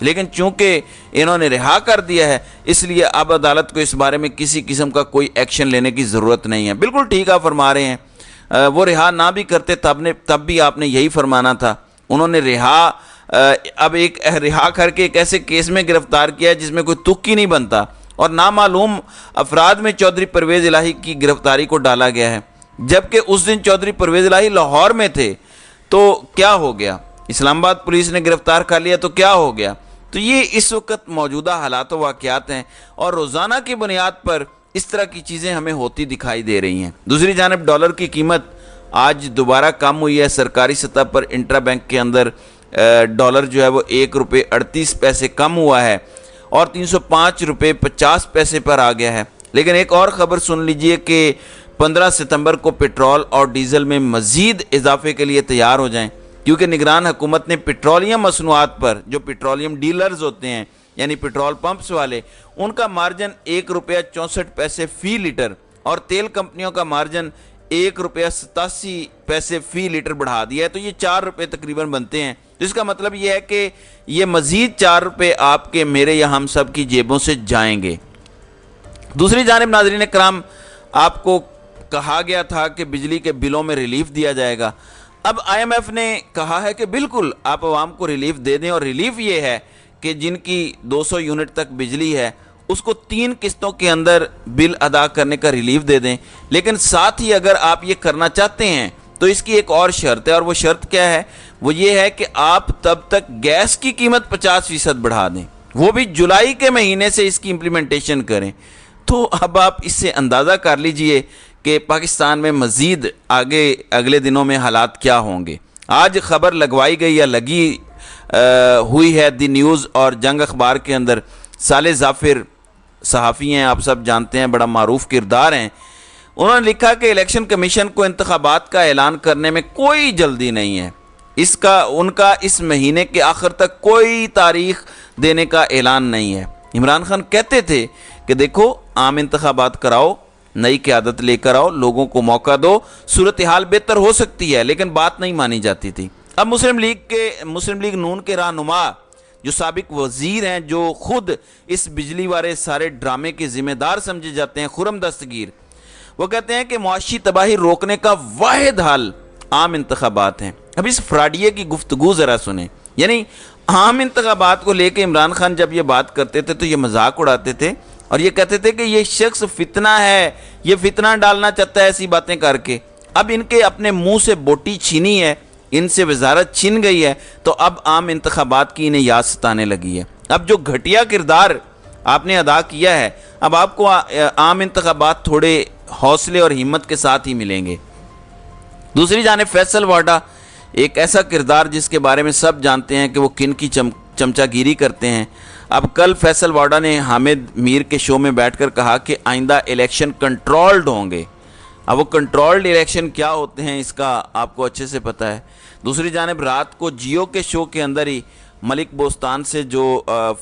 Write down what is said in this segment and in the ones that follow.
لیکن چونکہ انہوں نے رہا کر دیا ہے اس لیے اب عدالت کو اس بارے میں کسی قسم کا کوئی ایکشن لینے کی ضرورت نہیں ہے۔ بالکل ٹھیک آپ فرما رہے ہیں، وہ رہا نہ بھی کرتے تب بھی آپ نے یہی فرمانا تھا۔ انہوں نے اب ایک رہا کر کے ایک ایسے کیس میں گرفتار کیا ہے جس میں کوئی تک ہی نہیں بنتا، اور نامعلوم افراد میں چودھری پرویز الہی کی گرفتاری کو ڈالا گیا ہے، جبکہ اس دن چودھری پرویز الہی لاہور میں تھے۔ تو کیا ہو گیا؟ اسلام آباد پولیس نے گرفتار کر لیا تو کیا ہو گیا؟ تو یہ اس وقت موجودہ حالات و واقعات ہیں، اور روزانہ کی بنیاد پر اس طرح کی چیزیں ہمیں ہوتی دکھائی دے رہی ہیں۔ دوسری جانب ڈالر کی قیمت آج دوبارہ کم ہوئی ہے۔ سرکاری سطح پر انٹرا بینک کے اندر ڈالر جو ہے وہ 1 روپے 38 پیسے کم ہوا ہے اور 305 روپے 50 پیسے پر آ گیا ہے۔ لیکن ایک اور خبر سن لیجئے کہ 15 ستمبر کو پٹرول اور ڈیزل میں مزید اضافے کے لیے تیار ہو جائیں، کیونکہ نگران حکومت نے پیٹرولیم مصنوعات پر، جو پیٹرولیم ڈیلرز ہوتے ہیں یعنی پیٹرول پمپس والے، ان کا مارجن 1 روپیہ 64 پیسے فی لیٹر اور تیل کمپنیوں کا مارجن 1 روپیہ 87 پیسے فی لیٹر بڑھا دیا ہے۔ تو یہ 4 روپے تقریباً بنتے ہیں۔ تو اس کا مطلب یہ ہے کہ یہ مزید 4 روپے آپ کے، میرے یا ہم سب کی جیبوں سے جائیں گے۔ دوسری جانب ناظرین کرام، آپ کو کہا گیا تھا کہ بجلی کے بلوں میں ریلیف دیا جائے گا۔ اب آئی ایم ایف نے کہا ہے کہ بالکل آپ عوام کو ریلیف دے دیں، اور ریلیف یہ ہے کہ جن کی 200 یونٹ تک بجلی ہے اس کو 3 قسطوں کے اندر بل ادا کرنے کا ریلیف دے دیں۔ لیکن ساتھ ہی اگر آپ یہ کرنا چاہتے ہیں تو اس کی ایک اور شرط ہے، اور وہ شرط کیا ہے؟ وہ یہ ہے کہ آپ تب تک گیس کی قیمت 50% بڑھا دیں، وہ بھی جولائی کے مہینے سے اس کی امپلیمنٹیشن کریں۔ تو اب آپ اس سے اندازہ کر لیجئے کہ پاکستان میں مزید آگے اگلے دنوں میں حالات کیا ہوں گے۔ آج خبر لگوائی گئی یا لگی ہوئی ہے دی نیوز اور جنگ اخبار کے اندر۔ صالح ظافر صحافی ہیں، آپ سب جانتے ہیں، بڑا معروف کردار ہیں۔ انہوں نے لکھا کہ الیکشن کمیشن کو انتخابات کا اعلان کرنے میں کوئی جلدی نہیں ہے، ان کا اس مہینے کے آخر تک کوئی تاریخ دینے کا اعلان نہیں ہے۔ عمران خان کہتے تھے کہ دیکھو عام انتخابات کراؤ، نئی قیادت لے کر آؤ، لوگوں کو موقع دو، صورتحال بہتر ہو سکتی ہے، لیکن بات نہیں مانی جاتی تھی۔ اب مسلم لیگ نون کے رہنما جو سابق وزیر ہیں، جو خود اس بجلی والے سارے ڈرامے کے ذمہ دار سمجھے جاتے ہیں، خرم دستگیر، وہ کہتے ہیں کہ معاشی تباہی روکنے کا واحد حل عام انتخابات ہیں۔ اب اس فراڈیے کی گفتگو ذرا سنیں، یعنی عام انتخابات کو لے کے عمران خان جب یہ بات کرتے تھے تو یہ مذاق اڑاتے تھے اور یہ کہتے تھے کہ یہ شخص فتنہ ہے، یہ فتنہ ڈالنا چاہتا ہے ایسی باتیں کر کے۔ اب ان کے اپنے منہ سے بوٹی چھینی ہے، ان سے وزارت چھن گئی ہے، تو اب عام انتخابات کی انہیں یاد ستانے لگی ہے۔ اب جو گھٹیا کردار آپ نے ادا کیا ہے، اب آپ کو عام انتخابات تھوڑے حوصلے اور ہمت کے ساتھ ہی ملیں گے۔ دوسری جانب فیصل واڈا، ایک ایسا کردار جس کے بارے میں سب جانتے ہیں کہ وہ کن کی چمچہ گیری کرتے ہیں۔ اب کل فیصل واڈا نے حامد میر کے شو میں بیٹھ کر کہا کہ آئندہ الیکشن کنٹرولڈ ہوں گے۔ اب وہ کنٹرولڈ الیکشن کیا ہوتے ہیں اس کا آپ کو اچھے سے پتہ ہے۔ دوسری جانب رات کو جیو کے شو کے اندر ہی ملک بوستان سے جو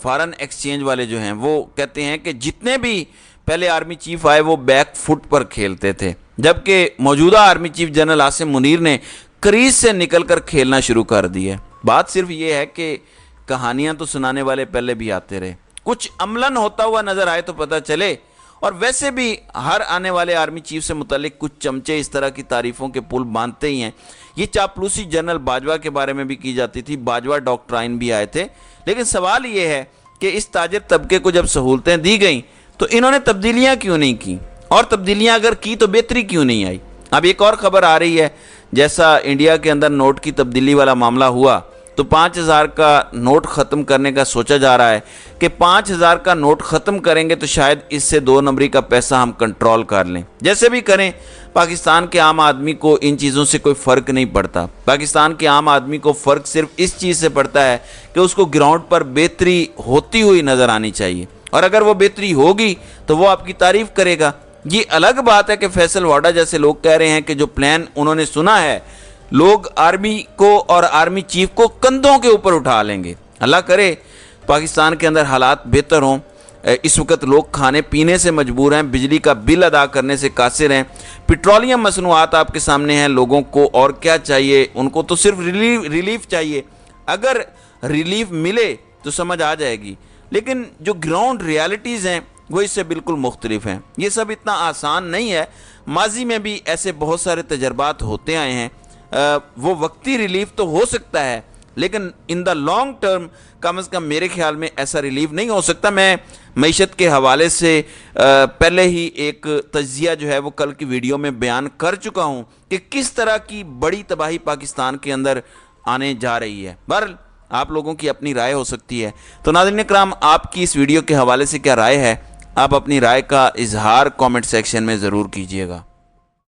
فارن ایکسچینج والے جو ہیں وہ کہتے ہیں کہ جتنے بھی پہلے آرمی چیف آئے وہ بیک فٹ پر کھیلتے تھے، جبکہ موجودہ army chief general Asim Munir نے کریز سے نکل کر کھیلنا شروع کر دی ہے۔ بات صرف یہ ہے کہ کہانیاں تو سنانے والے پہلے بھی آتے رہے، کچھ عملاً ہوتا ہوا نظر آئے تو پتہ چلے۔ اور ویسے بھی ہر آنے والے آرمی چیف سے متعلق کچھ چمچے اس طرح کی تعریفوں کے پل باندھتے ہی ہیں۔ یہ چاپلوسی جنرل باجوہ کے بارے میں بھی کی جاتی تھی، باجوہ ڈاکٹرائن بھی آئے تھے، لیکن سوال یہ ہے کہ اس تاجر طبقے کو جب سہولتیں دی گئیں تو انہوں نے تبدیلیاں کیوں نہیں کی، اور تبدیلیاں اگر کی تو بہتری کیوں نہیں آئی۔ اب ایک اور خبر آ رہی ہے، جیسا انڈیا کے اندر نوٹ کی تبدیلی والا معاملہ ہوا تو 5000 کا نوٹ ختم کرنے کا سوچا جا رہا ہے کہ 5000 کا نوٹ ختم کریں گے تو شاید اس سے 2 نمبری کا پیسہ ہم کنٹرول کر لیں۔ جیسے بھی کریں، پاکستان کے عام آدمی کو ان چیزوں سے کوئی فرق نہیں پڑتا۔ پاکستان کے عام آدمی کو فرق صرف اس چیز سے پڑتا ہے کہ اس کو گراؤنڈ پر بہتری ہوتی ہوئی نظر آنی چاہیے، اور اگر وہ بہتری ہوگی تو وہ آپ کی تعریف کرے گا۔ یہ الگ بات ہے کہ فیصل واڈا جیسے لوگ کہہ رہے ہیں کہ جو پلان انہوں نے سنا ہے لوگ آرمی کو اور آرمی چیف کو کندھوں کے اوپر اٹھا لیں گے۔ اللہ کرے پاکستان کے اندر حالات بہتر ہوں۔ اس وقت لوگ کھانے پینے سے مجبور ہیں، بجلی کا بل ادا کرنے سے قاصر ہیں، پیٹرولیم مصنوعات آپ کے سامنے ہیں، لوگوں کو اور کیا چاہیے؟ ان کو تو صرف ریلیف چاہیے۔ اگر ریلیف ملے تو سمجھ آ جائے گی، لیکن جو گراؤنڈ ریالٹیز ہیں وہ اس سے بالکل مختلف ہیں۔ یہ سب اتنا آسان نہیں ہے، ماضی میں بھی ایسے بہت سارے تجربات ہوتے آئے ہیں۔ وہ وقتی ریلیف تو ہو سکتا ہے، لیکن ان دا لانگ ٹرم کم از کم میرے خیال میں ایسا ریلیف نہیں ہو سکتا۔ میں معیشت کے حوالے سے پہلے ہی ایک تجزیہ جو ہے وہ کل کی ویڈیو میں بیان کر چکا ہوں کہ کس طرح کی بڑی تباہی پاکستان کے اندر آنے جا رہی ہے۔ بہرحال آپ لوگوں کی اپنی رائے ہو سکتی ہے۔ تو ناظرین کرام، آپ کی اس ویڈیو کے حوالے سے کیا رائے ہے؟ آپ اپنی رائے کا اظہار کامنٹ سیکشن میں ضرور کیجیے گا۔